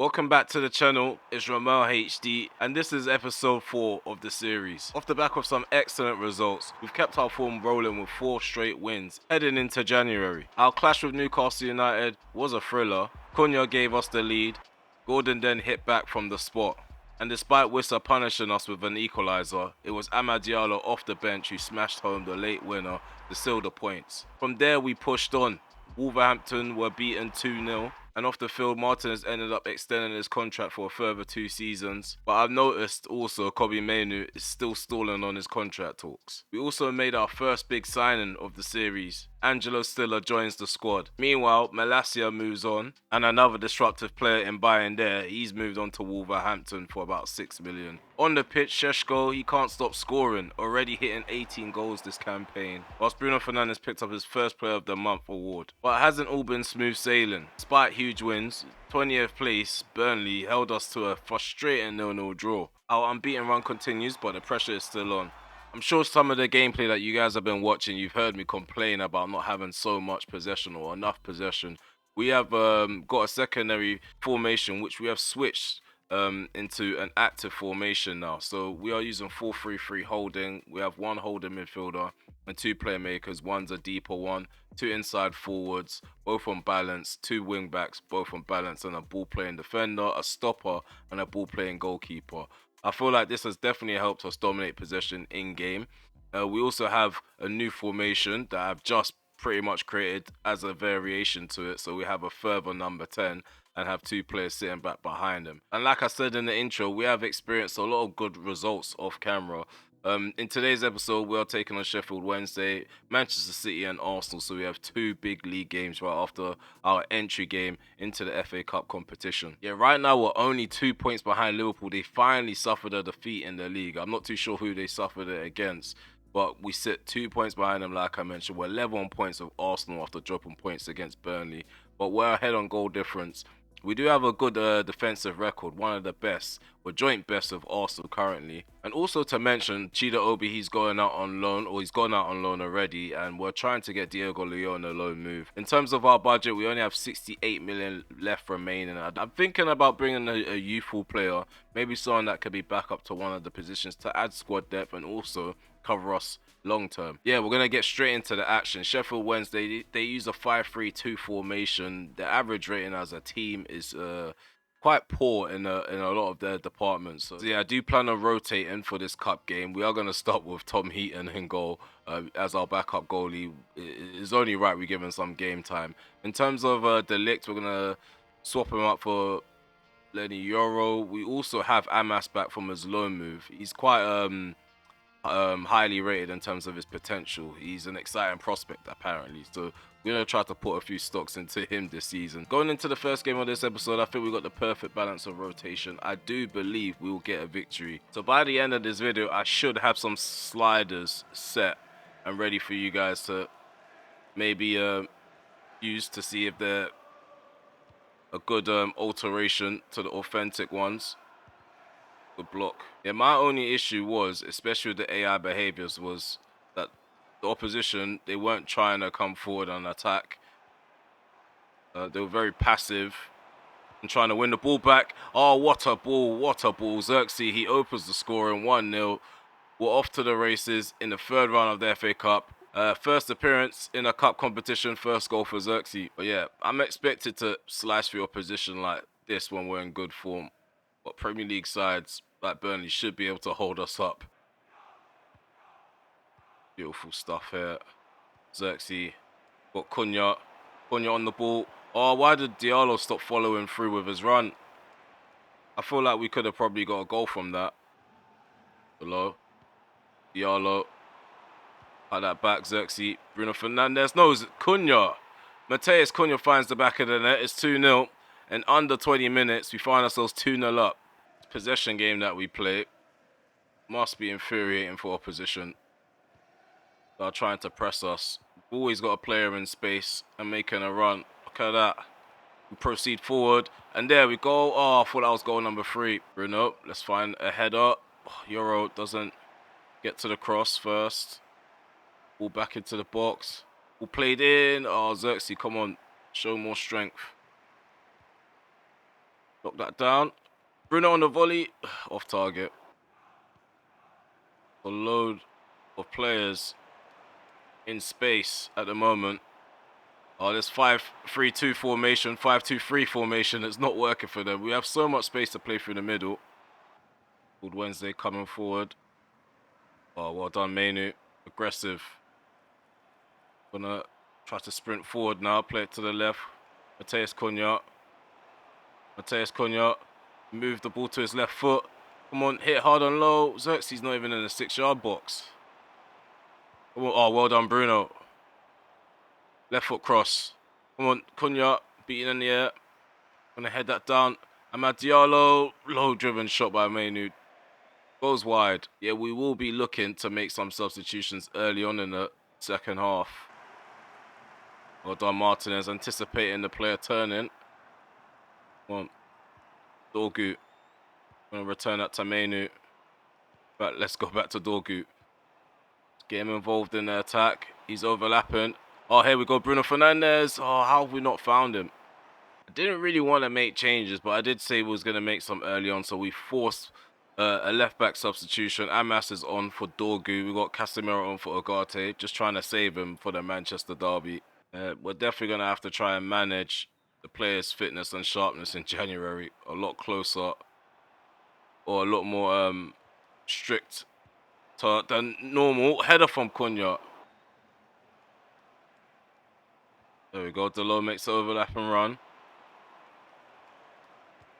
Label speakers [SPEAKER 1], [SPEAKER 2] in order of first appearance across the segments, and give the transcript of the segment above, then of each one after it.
[SPEAKER 1] Welcome back to the channel. It's RemelHD and this is episode 4 of the series. Off the back of some excellent results, we've kept our form rolling with 4 straight wins heading into January. Our clash with Newcastle United was a thriller. Cunha gave us the lead. Gordon then hit back from the spot. And despite Wissa punishing us with an equaliser, it was Amad Diallo off the bench who smashed home the late winner to seal the points. From there we pushed on. Wolverhampton were beaten 2-0. And off the field, Martinez ended up extending his contract for a further 2 seasons. But I've noticed also Kobbie Mainoo is still stalling on his contract talks. We also made our first big signing of the series. Angelo Stiller joins the squad. Meanwhile, Malacia moves on, and another disruptive player in Bayern there, he's moved on to Wolverhampton for about 6 million. On the pitch, Šeško, he can't stop scoring, already hitting 18 goals this campaign, whilst Bruno Fernandes picked up his first Player of the Month award. But it hasn't all been smooth sailing. Despite huge wins, 20th place, Burnley held us to a frustrating 0-0 draw. Our unbeaten run continues, but the pressure is still on. I'm sure some of the gameplay that you guys have been watching, you've heard me complain about not having so much possession or enough possession. We have got a secondary formation which we have switched into an active formation now. So we are using 4-3-3 holding. We have 1 holding midfielder and 2 playmakers. One's a deeper one, 2 inside forwards, both on balance, 2 wing backs, both on balance, and a ball playing defender, a stopper, and a ball playing goalkeeper. I feel like this has definitely helped us dominate possession in game. We also have a new formation that I've just pretty much created as a variation to it. So we have a further number 10 and have 2 players sitting back behind him. And like I said in the intro, we have experienced a lot of good results off camera. In today's episode, we are taking on Sheffield Wednesday, Manchester City and Arsenal. So we have 2 big league games right after our entry game into the FA Cup competition. Yeah, right now we're only 2 points behind Liverpool. They finally suffered a defeat in the league. I'm not too sure who they suffered it against, but we sit 2 points behind them like I mentioned. We're level on points with Arsenal after dropping points against Burnley, but we're ahead on goal difference. We do have a good defensive record, one of the best. We're joint best with Arsenal currently. And also to mention, Chida Obi, he's going out on loan, or he's gone out on loan already, and we're trying to get Diego Leon a loan move. In terms of our budget, we only have 68 million left remaining. I'm thinking about bringing a youthful player, maybe someone that could be back up to one of the positions to add squad depth and also cover us long term. Yeah, we're gonna get straight into the action. Sheffield Wednesday, they use a 5-3-2 formation. The average rating as a team is quite poor in a lot of their departments. So yeah, I do plan on rotating for this cup game. We are gonna start with Tom Heaton in goal as our backup goalie. It's only right we give him some game time. In terms of De Ligt, we're gonna swap him up for Lenny Yoro. We also have Amas back from his loan move. He's quite highly rated in terms of his potential. He's an exciting prospect apparently, so we're going to try to put a few stocks into him this season. Going into the first game of this episode, I think we got the perfect balance of rotation. I do believe we will get a victory. So by the end of this video, I should have some sliders set and ready for you guys to maybe use to see if they're a good alteration to the authentic ones. Good block. Yeah, my only issue was, especially with the AI behaviors, was that the opposition, they weren't trying to come forward and attack. They were very passive and trying to win the ball back. Oh, what a ball, what a ball. Xerxes, he opens the score in 1-0. We're off to the races in the 3rd round of the FA Cup. First appearance in a cup competition, first goal for Xerxes. But yeah, I'm expected to slice through opposition like this when we're in good form. But Premier League sides like Burnley should be able to hold us up. Beautiful stuff here. Xerxes got Cunha on the ball. Oh, why did Diallo stop following through with his run? I feel like we could have probably got a goal from that. Below. Diallo. At that back, Xerxes. Bruno Fernandes. No, Cunha. Mateus Cunha finds the back of the net. It's 2-0. And under 20 minutes, we find ourselves 2-0 up. Possession game that we play must be infuriating for opposition. They are trying to press us. We've always got a player in space and making a run. Look at that. We proceed forward. And there we go. Oh, I thought that was goal number 3. Bruno, let's find a header. Oh, Euro doesn't get to the cross first. Ball back into the box. Ball played in. Oh, Xerxes, come on. Show more strength. Knock that down. Bruno on the volley. Off target. A load of players in space at the moment. Oh, this 5-3-2 formation, 5-2-3 formation is not working for them. We have so much space to play through the middle. Good Wednesday coming forward. Oh, well done, Mainu. Aggressive. Gonna try to sprint forward now. Play it to the left. Mateus Cunha. Move the ball to his left foot. Come on, hit hard and low. Xerxes not even in the 6-yard box. Come on. Oh, well done, Bruno. Left foot cross. Come on, Cunha. Beating in the air. Gonna head that down. Amad Diallo. Low driven shot by Mainu. Goes wide. Yeah, we will be looking to make some substitutions early on in the second half. Well done, Martinez. Anticipating the player turning. Come on. Dorgu. Gonna return that to Mainu. But let's go back to Dorgu. Get him involved in the attack. He's overlapping. Oh, here we go. Bruno Fernandes. Oh, how have we not found him? I didn't really want to make changes, but I did say we was going to make some early on, so we forced a left-back substitution. Amas is on for Dorgu. We got Casemiro on for Ugarte, just trying to save him for the Manchester derby. We're definitely going to have to try and manage the players' fitness and sharpness in January a lot closer, or a lot more strict than normal. Header from Cunha. There we go. Delo makes the overlap and run.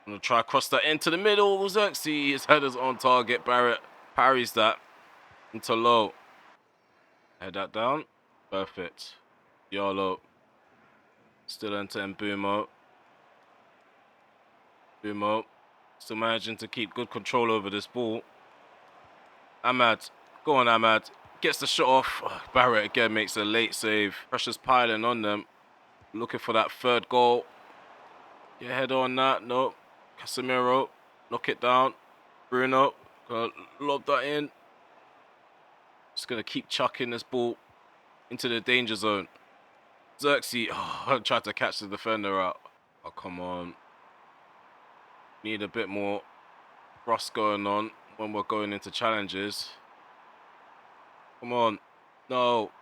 [SPEAKER 1] I'm going to try cross that into the middle. Xerxes, his header's on target. Barrett parries that into low. Head that down. Perfect. Diallo. Still entering Mbumo. Mbumo. Still managing to keep good control over this ball. Amad. Go on, Amad. Gets the shot off. Barrett again makes a late save. Pressure's piling on them. Looking for that third goal. Get head on that. No. Casemiro. Knock it down. Bruno. Gonna lob that in. Just gonna keep chucking this ball into the danger zone. Xerxes. Oh, tried to catch the defender out. Oh, come on. Need a bit more thrust going on when we're going into challenges. Come on. No.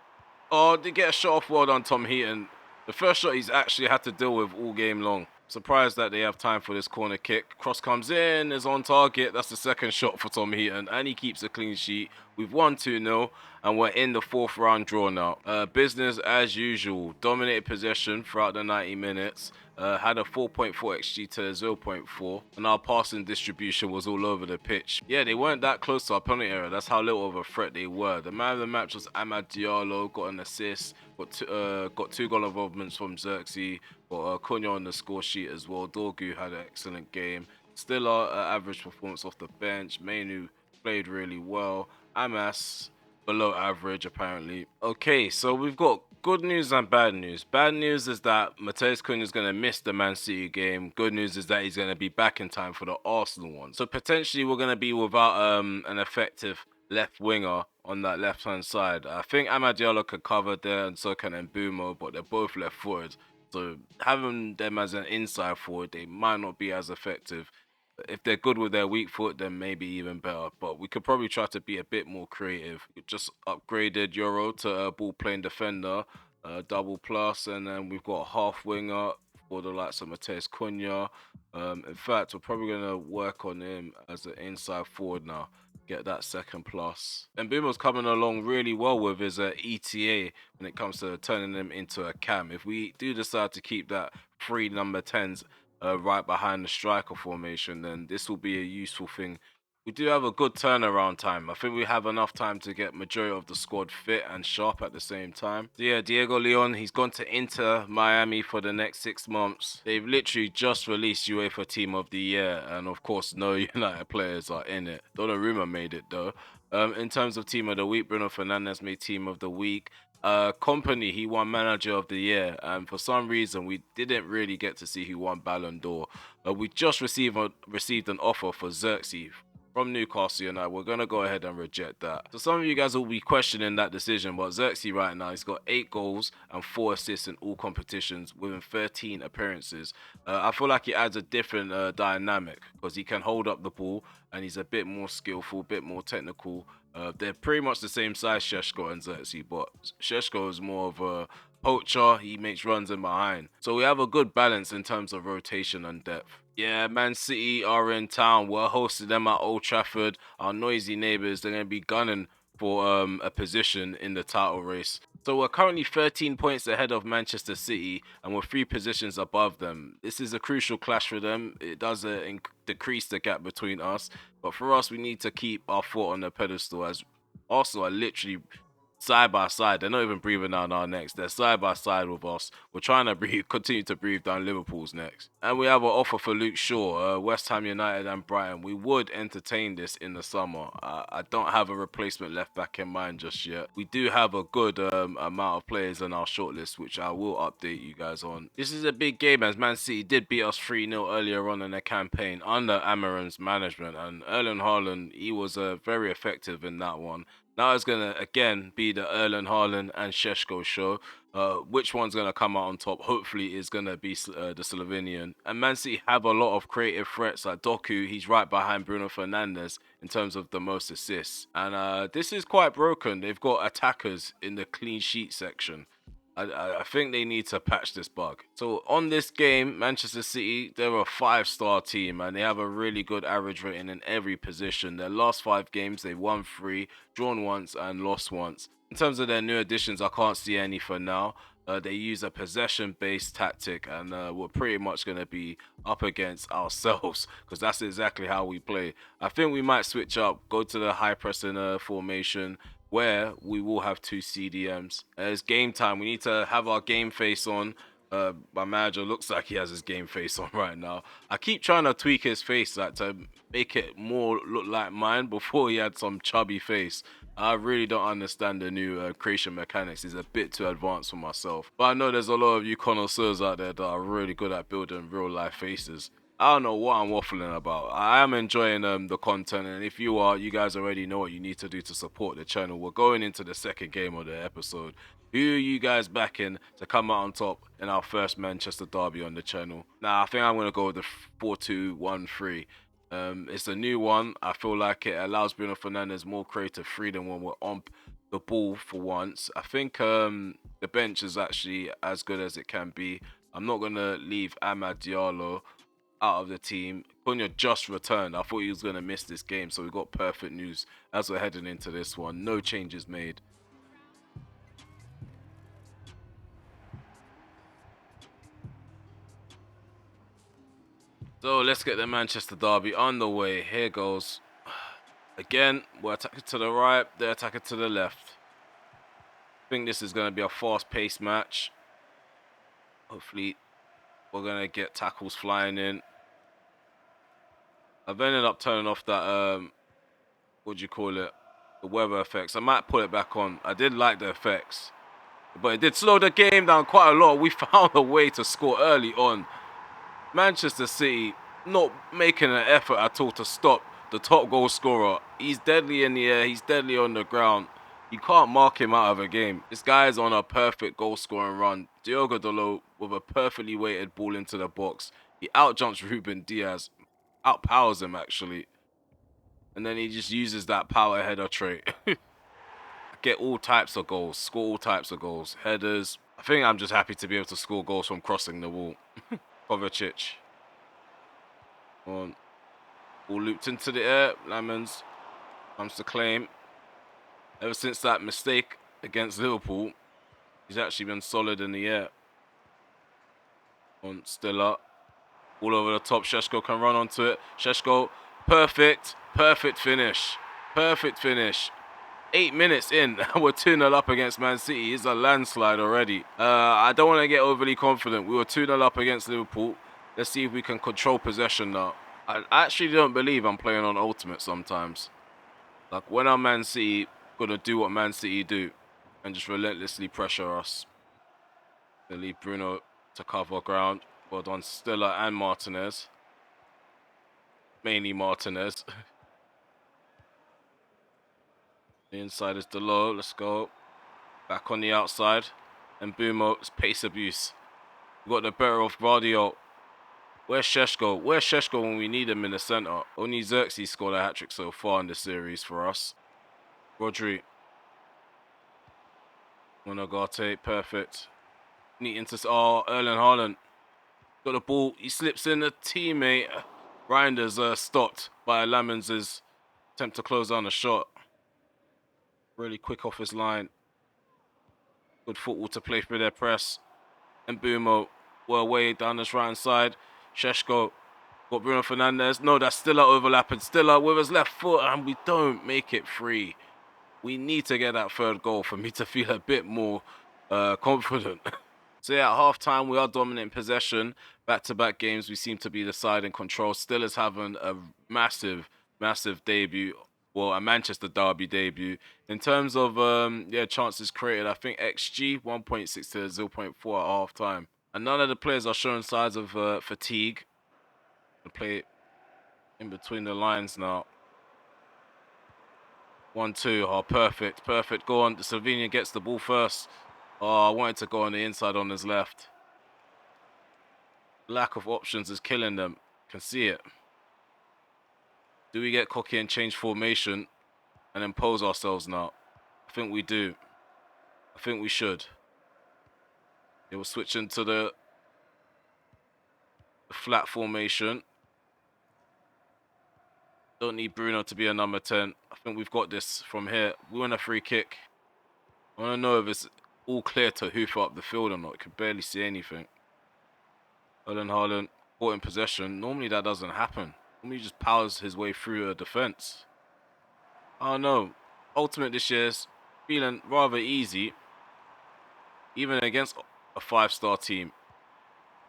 [SPEAKER 1] Oh, did get a shot off. Well done, Tom Heaton. The first shot he's actually had to deal with all game long. Surprised that they have time for this corner kick. Cross comes in, is on target. That's the second shot for Tom Heaton, and he keeps a clean sheet. We've won 2-0, and we're in the 4th round draw now. Business as usual. Dominated possession throughout the 90 minutes. Had a 4.4 XG to 0.4, and our passing distribution was all over the pitch. Yeah, they weren't that close to our penalty area. That's how little of a threat they were. The man of the match was Amad Diallo, got an assist, got 2 goal involvements from Xerxes, got Cunha on the score sheet as well. Dorgu had an excellent game. Still our average performance off the bench. Mainu played really well. Amas below average apparently. Okay, so we've got good news and bad news. Bad news is that Mateus Cunha is going to miss the Man City game. Good news is that he's going to be back in time for the Arsenal one. So potentially we're going to be without an effective left winger on that left hand side. I think Amad Diallo could cover there, and so can Mbumo, but they're both left forwards. So having them as an inside forward, they might not be as effective. If they're good with their weak foot, then maybe even better. But we could probably try to be a bit more creative. We just upgraded Euro to a ball playing defender, double plus, and then we've got a half winger for the likes of Mateus Cunha. In fact, we're probably going to work on him as an inside forward now. Get that second plus. And Bumo's coming along really well with his ETA when it comes to turning him into a cam. If we do decide to keep that 3 number 10s right behind the striker formation, then this will be a useful thing. We do have a good turnaround time. I think we have enough time to get majority of the squad fit and sharp at the same time. So yeah, Diego Leon, he's gone to Inter Miami for the next 6 months. They've literally just released UEFA Team of the Year, and of course no United players are in it. Donnarumma made it though. In terms of Team of the Week, Bruno Fernandes made Team of the Week. Company, he won Manager of the Year, and for some reason we didn't really get to see who won Ballon d'Or. We just received an offer for Xerxes from Newcastle United. We're going to go ahead and reject that. So some of you guys will be questioning that decision, but Xerxes right now, he's got 8 goals and 4 assists in all competitions within 13 appearances. I feel like he adds a different dynamic because he can hold up the ball and he's a bit more skillful, a bit more technical. They're pretty much the same size, Sheshko and Xerxes, but Sheshko is more of a poacher. He makes runs in behind. So we have a good balance in terms of rotation and depth. Yeah, Man City are in town. We're hosting them at Old Trafford. Our noisy neighbours, they're going to be gunning for a position in the title race. So we're currently 13 points ahead of Manchester City and we're 3 positions above them. This is a crucial clash for them. It does decrease the gap between us. But for us, we need to keep our foot on the pedestal as Arsenal are literally side by side. They're not even breathing down our necks. They're side by side with us. We're trying to continue to breathe down Liverpool's necks. And we have an offer for Luke Shaw, West Ham United and Brighton. We would entertain this in the summer. I don't have a replacement left back in mind just yet. We do have a good amount of players in our shortlist, which I will update you guys on. This is a big game as Man City did beat us 3-0 earlier on in the campaign under Amarim's management. And Erling Haaland, he was very effective in that one. Now it's going to, again, be the Erling Haaland and Sheshko show. Which one's going to come out on top? Hopefully, is going to be the Slovenian. And Man City have a lot of creative threats like Doku. He's right behind Bruno Fernandes in terms of the most assists. And this is quite broken. They've got attackers in the clean sheet section. I think they need to patch this bug. So on this game, Manchester City, they're a 5-star team and they have a really good average rating in every position. Their last 5 games, they've won 3, drawn once and lost once. In terms of their new additions, I can't see any for now. They use a possession-based tactic and we're pretty much going to be up against ourselves because that's exactly how we play. I think we might switch up, go to the high-pressing formation, where we will have 2 CDMs. It's game time. We need to have our game face on. My manager looks like he has his game face on right now. I keep trying to tweak his face like to make it more look like mine before he had some chubby face. I really don't understand the new creation mechanics. It's a bit too advanced for myself. But I know there's a lot of you connoisseurs out there that are really good at building real life faces. I don't know what I'm waffling about. I am enjoying the content, and if you are, you guys already know what you need to do to support the channel. We're going into the second game of the episode. Who are you guys backing to come out on top in our first Manchester derby on the channel? Now, I think I'm going to go with the 4-2-1-3. It's a new one. I feel like it allows Bruno Fernandes more creative freedom when we're on the ball for once. I think the bench is actually as good as it can be. I'm not going to leave Amad Diallo out of the team. Cunha just returned. I thought he was going to miss this game, so we got perfect news as we're heading into this one. No changes made. So let's get the Manchester derby on the way. Here goes. Again, we're attacking to the right, they're attacking to the left. I think this is going to be a fast-paced match. Hopefully, we're going to get tackles flying in. I've ended up turning off that, what do you call it? The weather effects. I might put it back on. I did like the effects, but it did slow the game down quite a lot. We found a way to score early on. Manchester City not making an effort at all to stop the top goal scorer. He's deadly in the air. He's deadly on the ground. You can't mark him out of a game. This guy is on a perfect goal scoring run. Diogo Dalot with a perfectly weighted ball into the box. He outjumps Ruben Diaz. Outpowers him actually. And then he just uses that power header trait. Get all types of goals. Score all types of goals. Headers. I think I'm just happy to be able to score goals from crossing the wall. Kovacic. On. All looped into the air. Lamens comes to claim. Ever since that mistake against Liverpool, he's actually been solid in the air. On Stiller. All over the top. Sheshko can run onto it. Sheshko, perfect. Perfect finish. Perfect finish. 8 minutes in, we're 2-0 up against Man City. It's a landslide already. I don't want to get overly confident. We were 2-0 up against Liverpool. Let's see if we can control possession now. I actually don't believe I'm playing on Ultimate sometimes. Like, when I'm Man City, gonna do what Man City do and just relentlessly pressure us. They leave Bruno to cover ground. Well done, Stiller and Martinez. Mainly Martinez. The inside is Delo. Let's go. Back on the outside. And Mbumo's pace abuse. We got the better of Radio. Where's Sheshko? Where's Sheshko when we need him in the centre? Only Xerxes scored a hat-trick so far in this series for us. Rodri. Monogate, perfect. Neat into Erling Haaland. Got the ball. He slips in a teammate. Reinders stopped by Lamens' attempt to close down the shot. Really quick off his line. Good football to play through their press. And Mbumo were away down this right hand side. Sheshko got Bruno Fernandes. No, that's still overlapping. Still with his left foot, and we don't make it free. We need to get that third goal for me to feel a bit more confident. So yeah, at half-time, we are dominant possession. Back-to-back games, we seem to be the side in control. Still is having a massive, massive debut. Well, a Manchester derby debut. In terms of chances created, I think XG 1.6 to 0.4 at half-time. And none of the players are showing signs of fatigue. I play in between the lines now. 1-2. Oh, perfect. Perfect. Go on. Slovenia gets the ball first. Oh, I wanted to go on the inside on his left. Lack of options is killing them. Can see it. Do we get cocky and change formation and impose ourselves now? I think we do. I think we should. They will switch into the flat formation. Don't need Bruno to be a number 10. I think we've got this from here. We want a free kick. I want to know if it's all clear to hoof up the field or not. I can barely see anything. Erling Haaland caught in possession. Normally that doesn't happen. Normally he just powers his way through a defense. I don't know. Ultimate this year's feeling rather easy. Even against a 5-star team.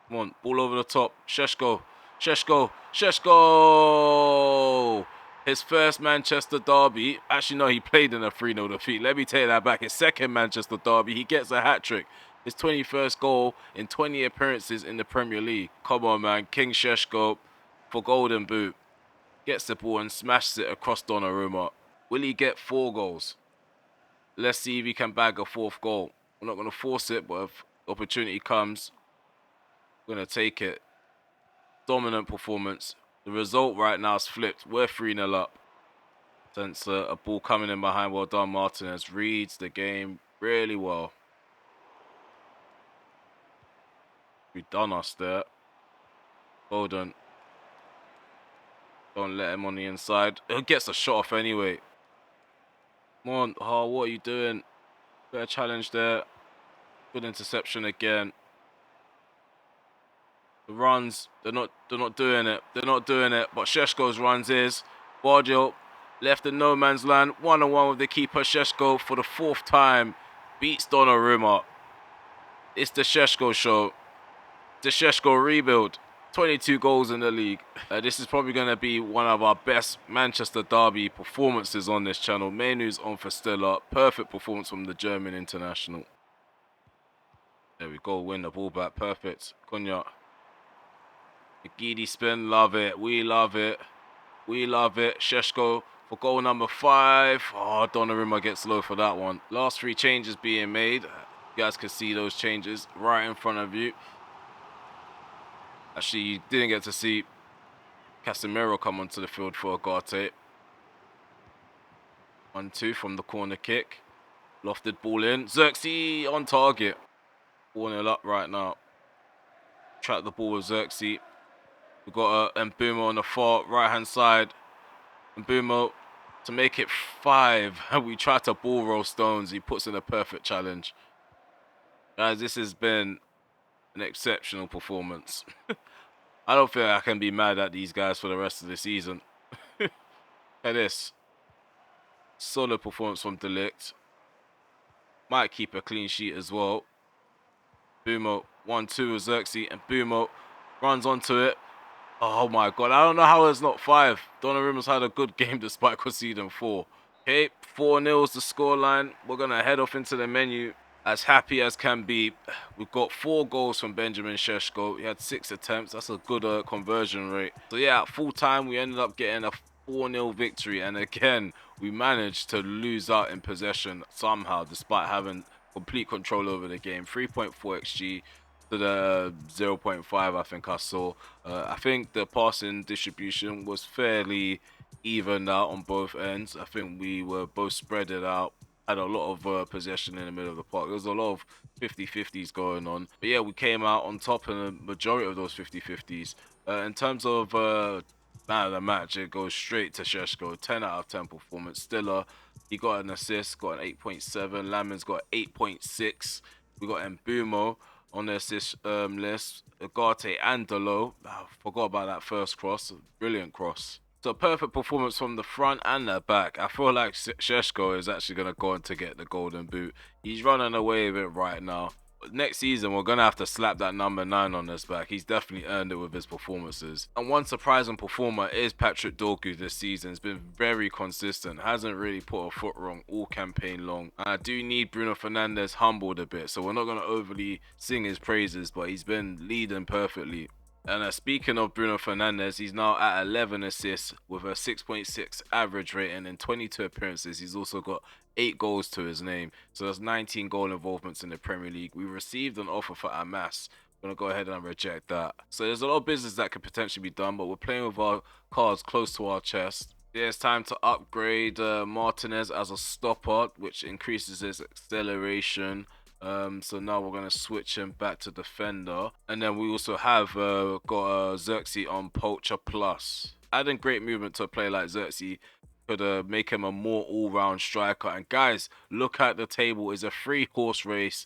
[SPEAKER 1] Come on, ball over the top. Sheshko. Sheshko. Sheshko! His first Manchester derby. Actually, no, he played in a 3-0 defeat. Let me take that back. His second Manchester derby. He gets a hat-trick. His 21st goal in 20 appearances in the Premier League. Come on, man. King Sheshko for Golden Boot. Gets the ball and smashes it across Donnarumma. Will he get 4 goals? Let's see if he can bag a 4th goal. We're not going to force it, but if the opportunity comes, we're going to take it. Dominant performance. The result right now is flipped. We're 3-0 up. Since a ball coming in behind. Well done, Martinez. Reads the game really well. We've done us there. Golden. Don't let him on the inside. He gets a shot off anyway. Come on. Oh, what are you doing? Better challenge there. Good interception again. The runs, they're not doing it. They're not doing it. But Sheshko's runs is. Bardio left in no man's land. 1-on-1 with the keeper. Sheshko for the 4th time beats Donnarumma. It's the Sheshko show. The Sheshko rebuild. 22 goals in the league. This is probably going to be one of our best Manchester derby performances on this channel. Menu's on for Stella. Perfect performance from the German international. There we go. Win the ball back. Perfect. Cunha. The Gidi spin. Love it. We love it. We love it. Sheshko for goal number 5. Oh, Donnarumma gets low for that one. Last 3 changes being made. You guys can see those changes right in front of you. Actually, you didn't get to see Casemiro come onto the field for Agate. 1-2 from the corner kick. Lofted ball in. Xerxes on target. 4-0 up right now. Track the ball with Xerxes. We've got Mbumo on the far right-hand side. Mbumo to make it 5. We try to ball roll Stones. He puts in a perfect challenge. Guys, this has been an exceptional performance. I don't feel I can be mad at these guys for the rest of the season. Look at this. Solid performance from Delict. Might keep a clean sheet as well. Mbumo 1-2 with Xerxes, and Mbumo runs onto it. Oh my god, I don't know how it's not 5. Donnarumma's had a good game despite conceding 4. Okay, 4-0 is the scoreline. We're going to head off into the menu as happy as can be. We've got 4 goals from Benjamin Sheshko. He had 6 attempts. That's a good conversion rate. So yeah, at full time, we ended up getting a 4-0 victory, and again, we managed to lose out in possession somehow, despite having complete control over the game. 3.4 XG to the 0.5, I think I saw. I think the passing distribution was fairly even out on both ends. I think we were both spread it out, had a lot of possession in the middle of the park. There was a lot of 50-50s going on. But yeah, we came out on top in the majority of those 50-50s. In terms of man of the match, it goes straight to Sheshko. 10 out of 10 performance. Stiller, he got an assist, got an 8.7. Lamin's got 8.6. We got Mbumo on the assist list. Ugarte and Delo. I forgot about that first cross. Brilliant cross. So perfect performance from the front and the back. I feel like Sheshko is actually going to go on to get the golden boot. He's running away with it right now. Next season, we're going to have to slap that number 9 on his back. He's definitely earned it with his performances. And one surprising performer is Patrick Dorgu this season. He's been very consistent. Hasn't really put a foot wrong all campaign long. And I do need Bruno Fernandes humbled a bit. So we're not going to overly sing his praises, but he's been leading perfectly. And speaking of Bruno Fernandes, he's now at 11 assists with a 6.6 average rating in 22 appearances. He's also got 8 goals to his name. So that's 19 goal involvements in the Premier League. We received an offer for Amas. I'm going to go ahead and reject that. So there's a lot of business that could potentially be done, but we're playing with our cards close to our chest. Yeah, it's time to upgrade Martinez as a stopper, which increases his acceleration. So now we're going to switch him back to defender. And then we also have got Xerxes on Poacher Plus. Adding great movement to a player like Xerxes could make him a more all-round striker. And guys, look at the table. It's a 3-horse race.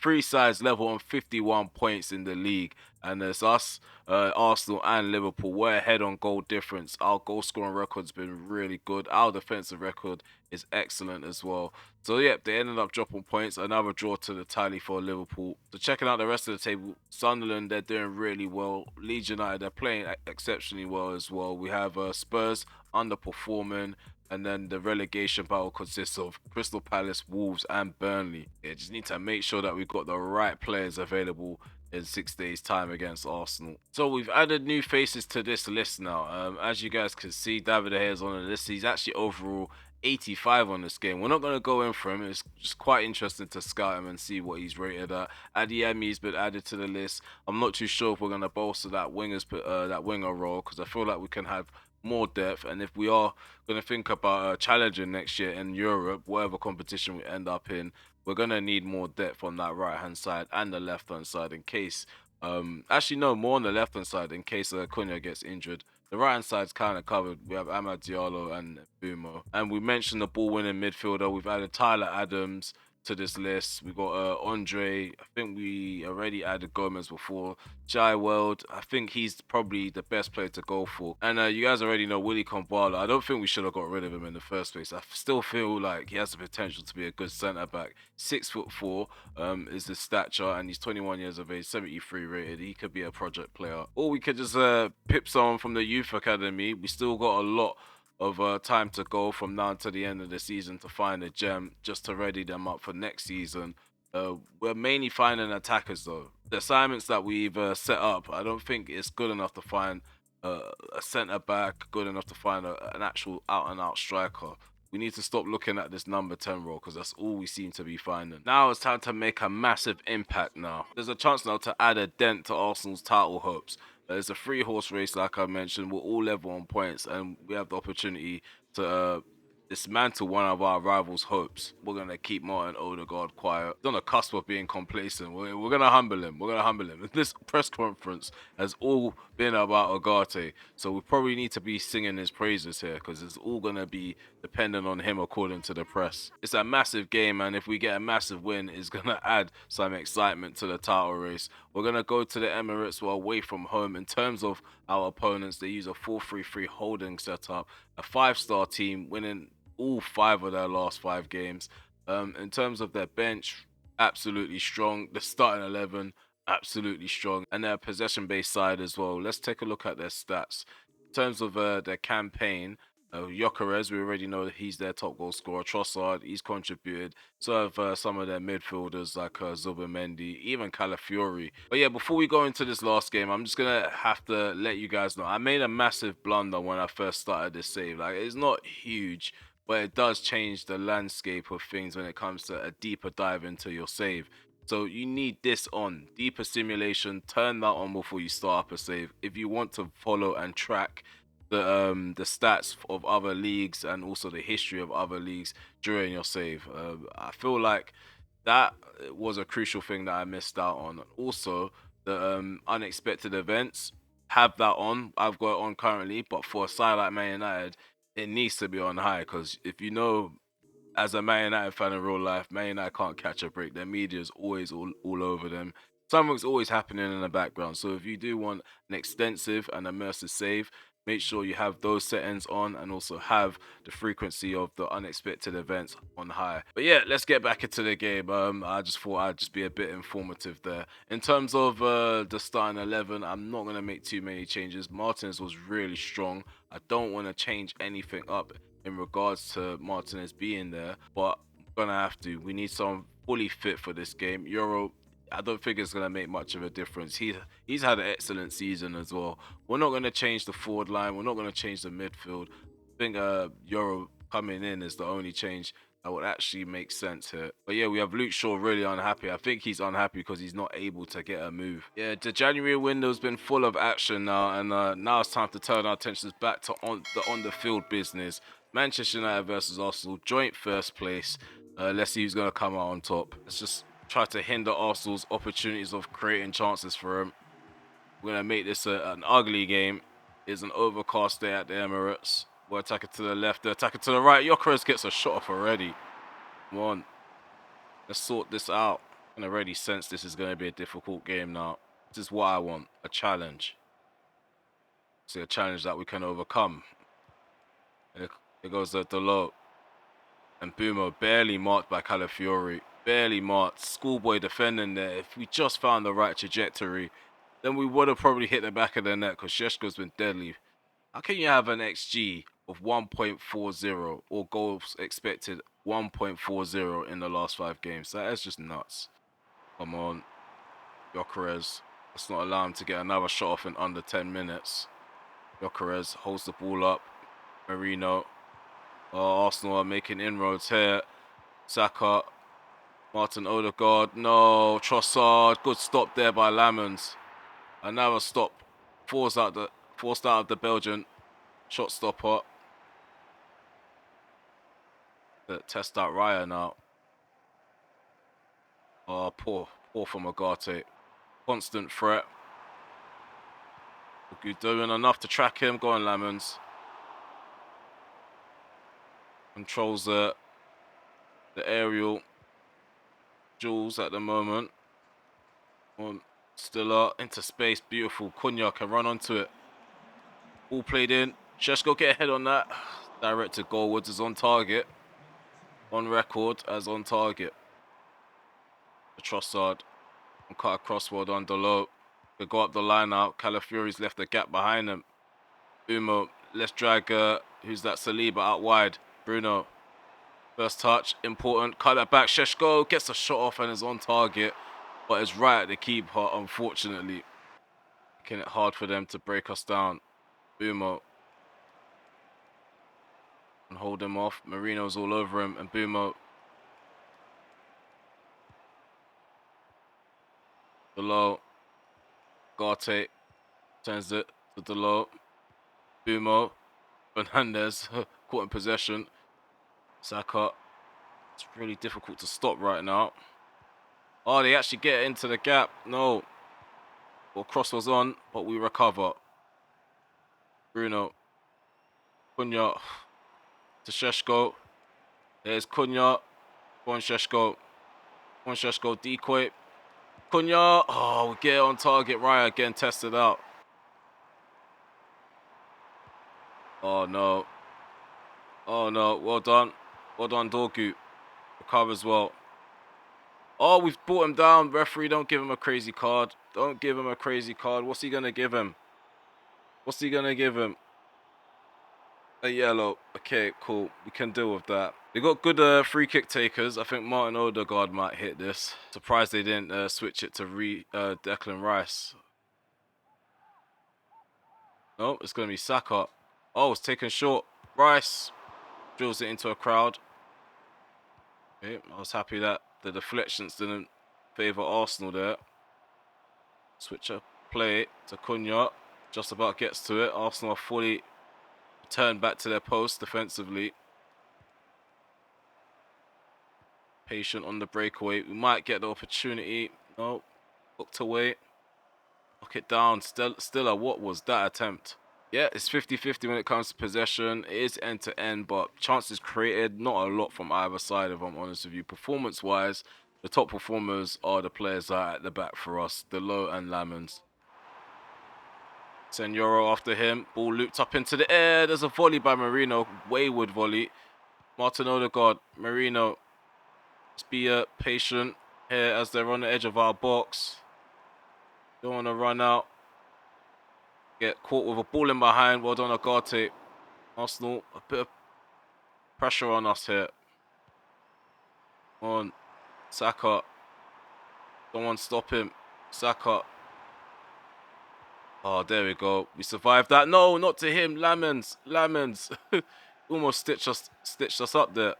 [SPEAKER 1] 3 sides level on 51 points in the league. And it's us, Arsenal and Liverpool. We're ahead on goal difference. Our goal scoring record's been really good. Our defensive record is excellent as well. So yeah, they ended up dropping points. Another draw to the tally for Liverpool. So checking out the rest of the table, Sunderland, they're doing really well. Leeds United, they're playing exceptionally well as well. We have Spurs underperforming. And then the relegation battle consists of Crystal Palace, Wolves and Burnley. Yeah, just need to make sure that we've got the right players available in 6 days time against Arsenal. So we've added new faces to this list now. As you guys can see, David De Gea is on the list. He's actually overall 85 on this game. We're not going to go in for him. It's just quite interesting to scout him and see what he's rated at. Adeyemi's been added to the list. I'm not too sure if we're going to bolster that winger role, because I feel like we can have more depth. And if we are going to think about challenging next year in Europe, whatever competition we end up in, we're going to need more depth on that right hand side and the left hand side in case actually no, more on the left hand side in case Cunha gets injured. The right hand side's kind of covered. We have Amad Diallo and Bumo. And we mentioned the ball winning midfielder. We've added Tyler Adams to this list. We got Andre. I think we already added Gomez before. Jai World. I think he's probably the best player to go for. And you guys already know Willy Kambala. I don't think we should have got rid of him in the first place. I still feel like he has the potential to be a good centre back. 6'4" is the stature, and he's 21 years of age, 73 rated. He could be a project player. Or we could just pip someone from the youth academy. We still got a lot of time to go from now to the end of the season to find a gem just to ready them up for next season. We're mainly finding attackers though. The assignments that we've set up, I don't think it's good enough to find a centre back, good enough to find an actual out and out striker. We need to stop looking at this number 10 role, because that's all we seem to be finding. Now it's time to make a massive impact now. There's a chance now to add a dent to Arsenal's title hopes. It's a 3-horse race, like I mentioned. We're all level on points, and we have the opportunity to dismantle one of our rivals' hopes. We're going to keep Martin Odegaard quiet. He's on the cusp of being complacent. We're going to humble him. We're going to humble him. This press conference has all been about Ugarte, so we probably need to be singing his praises here, because it's all going to be dependent on him according to the press. It's a massive game, and if we get a massive win, it's going to add some excitement to the title race. We're going to go to the Emirates. We're away from home. In terms of our opponents, they use a 4-3-3 holding setup, a 5-star team winning all 5 of their last 5 games. In terms of their bench, absolutely strong. The starting 11, absolutely strong. And their possession-based side as well. Let's take a look at their stats. In terms of their campaign, Gyökeres, we already know that he's their top goal scorer. Trossard, he's contributed. So have some of their midfielders like Zubimendi, even Calafiori. But yeah, before we go into this last game, I'm just going to have to let you guys know. I made a massive blunder when I first started this save. Like, it's not huge, but it does change the landscape of things when it comes to a deeper dive into your save. So you need this on. Deeper simulation, turn that on before you start up a save. If you want to follow and track the stats of other leagues and also the history of other leagues during your save. I feel like that was a crucial thing that I missed out on. Also, the unexpected events, have that on. I've got it on currently, but for a side like Man United, it needs to be on high because if you know, as a Man United fan in real life, Man United can't catch a break. Their media is always all over them. Something's always happening in the background. So if you do want an extensive and immersive save, make sure you have those settings on and also have the frequency of the unexpected events on high. But yeah, let's get back into the game. I just thought I'd just be a bit informative there. In terms of the starting 11, I'm not going to make too many changes. Martinez was really strong. I don't want to change anything up in regards to Martinez being there, but I'm gonna have to. We need someone fully fit for this game. Euro, I don't think it's gonna make much of a difference. He's had an excellent season as well. We're not gonna change the forward line. We're not gonna change the midfield. I think Euro coming in is the only change that would actually make sense here. But yeah, we have Luke Shaw really unhappy. I think he's unhappy because he's not able to get a move. Yeah, the January window's been full of action now, and now it's time to turn our attentions back to on the field business. Manchester United versus Arsenal, joint first place. Let's see who's going to come out on top. Let's just try to hinder Arsenal's opportunities of creating chances for them. We're going to make this an ugly game. It's an overcast day at the Emirates. We're attacking to the left, they're attacking to the right. Gyökeres gets a shot off already. Come on. Let's sort this out. I can already sense this is going to be a difficult game now. This is what I want, a challenge. See, a challenge that we can overcome. Here goes the low. And Bumo barely marked by Calafiori. Barely marked. Schoolboy defending there. If we just found the right trajectory, then we would have probably hit the back of the net because Sheshko's been deadly. How can you have an XG of 1.40 or goals expected 1.40 in the last 5 games? That is just nuts. Come on. Gyökeres. Let's not allow him to get another shot off in under 10 minutes. Gyökeres holds the ball up. Marino. Oh, Arsenal are making inroads here. Saka. Martin Odegaard. No. Trossard. Good stop there by Lamens. Another stop. Forced out of the Belgian shot stopper. Test out Raya now. Oh, poor from Agate. Constant threat. You're doing enough to track him. Go on, Lamens. Controls the aerial duels at the moment. On Stiller into space. Beautiful. Cunha can run onto it. All played in. Sheshko get ahead on that. Directed goalwards is on target. On record as on target. The Trossard. And cut across, well done, Delo. Could go up the line out. Calafiori's left a gap behind him. Umo, let's drag, who's that, Saliba out wide. Bruno. First touch, important. Cut that back. Sheshko gets a shot off and is on target. But it's right at the keeper, unfortunately. Making it hard for them to break us down. Bumo. And hold him off. Marino's all over him. And Bumo. Delo. Garte. Turns it to Delo. Bumo. Fernandez. Caught in possession. Saka. It's really difficult to stop right now. Oh, they actually get into the gap. No. Well, cross was on, but we recover. Bruno. Cunha. To Sheshko. There's Cunha. Go on, Sheshko. Go on, Sheshko. Decoy. Cunha. Oh, we get it on target. Raya again tested out. Oh, no. Oh, no. Well done. Well done, Dorgu. Recovers well. Oh, we've brought him down. Referee, don't give him a crazy card. Don't give him a crazy card. What's he going to give him? What's he going to give him? A yellow. Okay, cool. We can deal with that. They got good free kick takers. I think Martin Odegaard might hit this. Surprised they didn't switch it to Declan Rice. No, it's going to be Saka. Oh, it's taken short. Rice drills it into a crowd. Okay, I was happy that the deflections didn't favour Arsenal there. Switch up play to Cunha. Just about gets to it. Arsenal are fully turned back to their post defensively. Patient on the breakaway. We might get the opportunity. No. Hooked away. Knock it down. Stiller, what was that attempt? Yeah, it's 50-50 when it comes to possession. It is end-to-end, but chances created, not a lot from either side, if I'm honest with you. Performance-wise, the top performers are the players that are at the back for us. Delo and Lamens. Senoro after him. Ball looped up into the air. There's a volley by Marino. Wayward volley. Martin Odegaard. Marino. Let's be patient here as they're on the edge of our box. Don't want to run out. Get caught with a ball in behind. Well done, Agate. Arsenal, a bit of pressure on us here. On Saka. Someone stop him. Saka. Oh, there we go. We survived that. No, not to him. Lamens. Almost stitched us up there.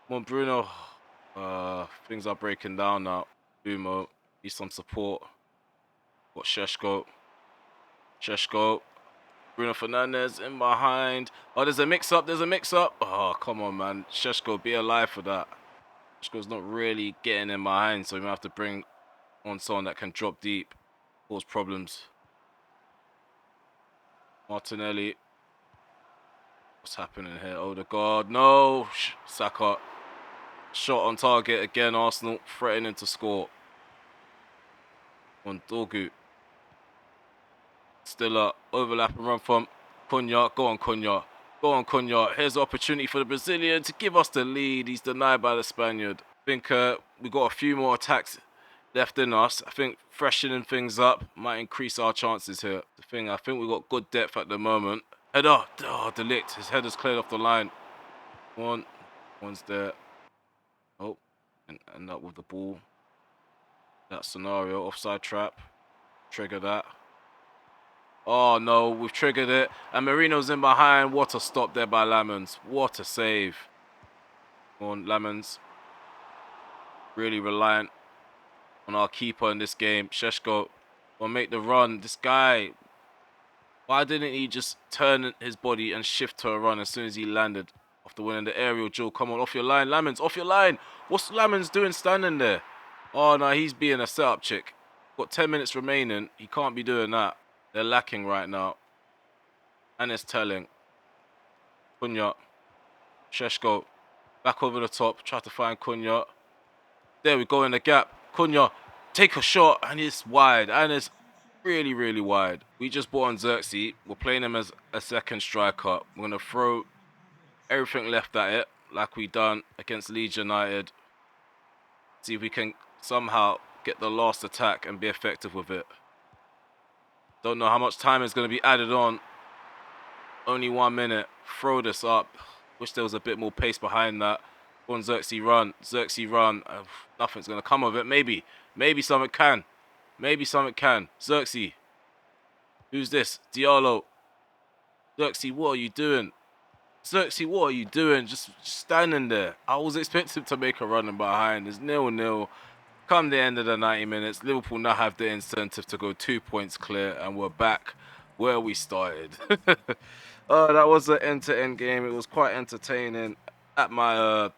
[SPEAKER 1] Come on, Bruno. Things are breaking down now. Bumo. Need some support. Got Sheshko. Bruno Fernandes in behind. Oh, there's a mix-up. Oh, come on, man. Sheshko, be alive for that. Sheshko's not really getting in behind, so we might have to bring on someone that can drop deep. Cause problems. Martinelli. What's happening here? Odegaard. No. Saka. Shot on target again. Arsenal threatening to score. On Dorgu. Still overlap and run from Cunha. Go on, Cunha. Here's the opportunity for the Brazilian to give us the lead. He's denied by the Spaniard. I think we got a few more attacks left in us. I think freshening things up might increase our chances here. I think we got good depth at the moment. Header. Oh, Delict. His header's cleared off the line. One's there. Oh, and end up with the ball. That scenario. Offside trap. Trigger that. Oh no, we've triggered it. And Marino's in behind. What a stop there by Lamens. What a save. On Lamens. Really reliant on our keeper in this game. Sheshko will make the run. This guy, why didn't he just turn his body and shift to a run as soon as he landed after winning the aerial duel? Come on, off your line, Lamens, off your line. What's Lamens doing standing there? Oh no, he's being a setup chick. Got 10 minutes remaining. He can't be doing that. They're lacking right now. And it's telling. Cunha. Sheshko. Back over the top. Try to find Cunha. There we go in the gap. Cunha. Take a shot. And it's wide. And it's really, really wide. We just brought on Xerxes. We're playing him as a second striker. We're going to throw everything left at it. Like we done against Leeds United. See if we can somehow get the last attack and be effective with it. Don't know how much time is going to be added on. Only 1 minute. Throw this up. Wish there was a bit more pace behind that. Go on, Xerxes run. Nothing's going to come of it. Maybe something can. Xerxes. Who's this? Diallo. Xerxes, what are you doing? Just standing there. I was expecting to make a run in behind. It's 0-0. Come the end of the 90 minutes, Liverpool now have the incentive to go 2 points clear, and we're back where we started. That was an end-to-end game. It was quite entertaining at my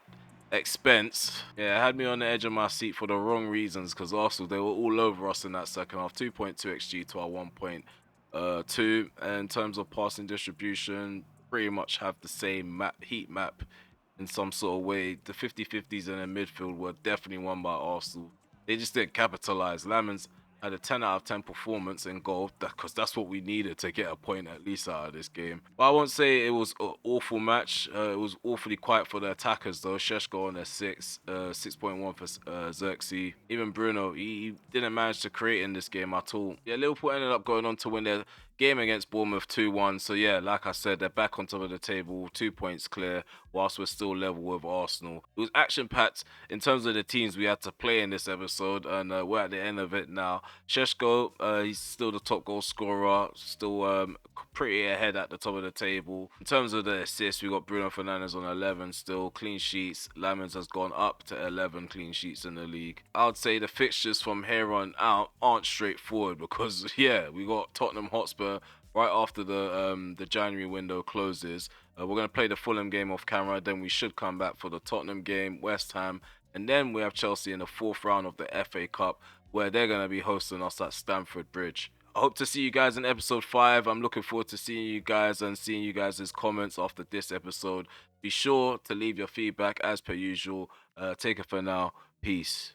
[SPEAKER 1] expense. Yeah, it had me on the edge of my seat for the wrong reasons, because Arsenal, they were all over us in that second half. 2.2 XG to our 1.2. And in terms of passing distribution, pretty much have the same heat map in some sort of way. The 50-50s in the midfield were definitely won by Arsenal. They just didn't capitalize. Lamens had a 10 out of 10 performance in goal, because that's what we needed to get a point at least out of this game. But I won't say it was an awful match. It was awfully quiet for the attackers though. Sheshko on their 6.1 for Xerxes. Even Bruno, he didn't manage to create in this game at all. Yeah, Liverpool ended up going on to win their game against Bournemouth 2-1. So yeah, like I said, they're back on top of the table, 2 points clear, whilst we're still level with Arsenal. It was action-packed in terms of the teams we had to play in this episode, and we're at the end of it now. Sheshko, he's still the top goal scorer, still pretty ahead at the top of the table. In terms of the assists, we got Bruno Fernandes on 11 still. Clean sheets, Lamens has gone up to 11 clean sheets in the league. I would say the fixtures from here on out aren't straightforward because, yeah, we got Tottenham Hotspur right after the January window closes. We're going to play the Fulham game off camera, then we should come back for the Tottenham game, West Ham, and then we have Chelsea in the 4th round of the FA Cup, where they're going to be hosting us at Stamford Bridge. I hope to see you guys in episode 5. I'm looking forward to seeing you guys and seeing you guys' comments after this episode. Be sure to leave your feedback as per usual. Take it for now. Peace.